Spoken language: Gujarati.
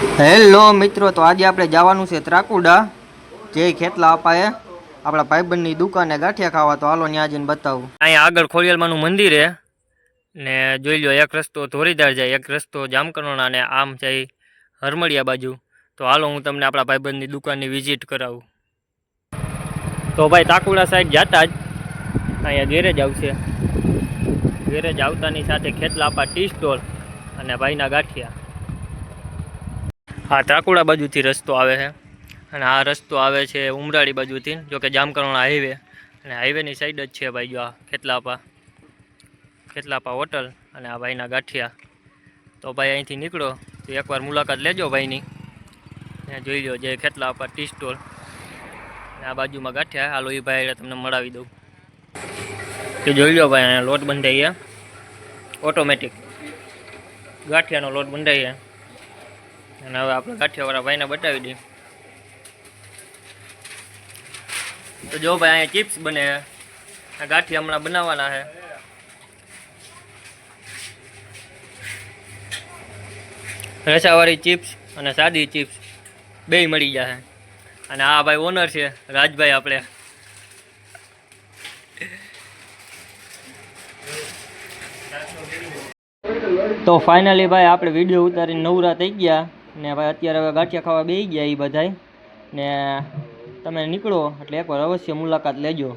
હેલો મિત્રો, તો આજે આપણે જવાનું છે ત્રાકુડા જે ખેતલા અપાએ આપણા ભાઈબંધની દુકાને ગાંઠિયા ખાવા. તો હાલો ત્યાં જઈને બતાવું. અહીંયા આગળ ખોડિયાલમાંનું મંદિર છે ને જોઈ લો, એક રસ્તો ધોરીધાર જાય, એક રસ્તો જામકરણા અને આમ જાય હરમડિયા બાજુ. તો હાલો હું તમને આપણા ભાઈબંધની દુકાનની વિઝિટ કરાવું. તો ભાઈ ત્રાકુડા સાઈડ જતા જ અહીંયા ગેરેજ આવશે. ગેરેજ આવતાની સાથે ખેતલા આપા ટી સ્ટોલ અને ભાઈના ગાંઠિયા. હા, ત્રાકુડા બાજુથી રસ્તો આવે છે અને આ રસ્તો આવે છે ઉમરાળી બાજુથી, જોકે જામકરણા હાઈવે અને હાઈવેની સાઈડ જ છે ભાઈ. જો આ ખેતલાપા હોટલ અને આ ભાઈના ગાંઠિયા. તો ભાઈ અહીંથી નીકળો તો એકવાર મુલાકાત લેજો ભાઈની. ત્યાં જોઈ લો જે ખેતલાપા ટી સ્ટોલ અને આ બાજુમાં ગાંઠિયા. હાલો એ ભાઈ તમને મળાવી દઉં. તો જોઈ લો ભાઈ, અહીંયા લોટ બંધાઈએ ઓટોમેટિક ગાંઠિયાનો લોટ બંધાઈએ. અને હવે આપણે ગાંઠિયાવાળા ભાઈને બતાવી દઈએ. તો જો ભાઈ અહીંયા ચિપ્સ બને છે, આ ગાંઠિયા હમણાં બનાવવાના છે. રસાવાળી ચિપ્સ અને સાદી ચિપ્સ બેય મળી જશે. અને આ ભાઈ ઓનર છે રાજભાઈ આપણે. તો ફાઇનલી ભાઈ આપણે વિડીયો ઉતારીને નવરા થઈ ગયા ને ભાઈ અત્યારે હવે ગાંઠિયા ખાવા બેસી ગયા એ બધાય. ને તમે નીકળો એટલે એકવાર અવશ્ય મુલાકાત લેજો.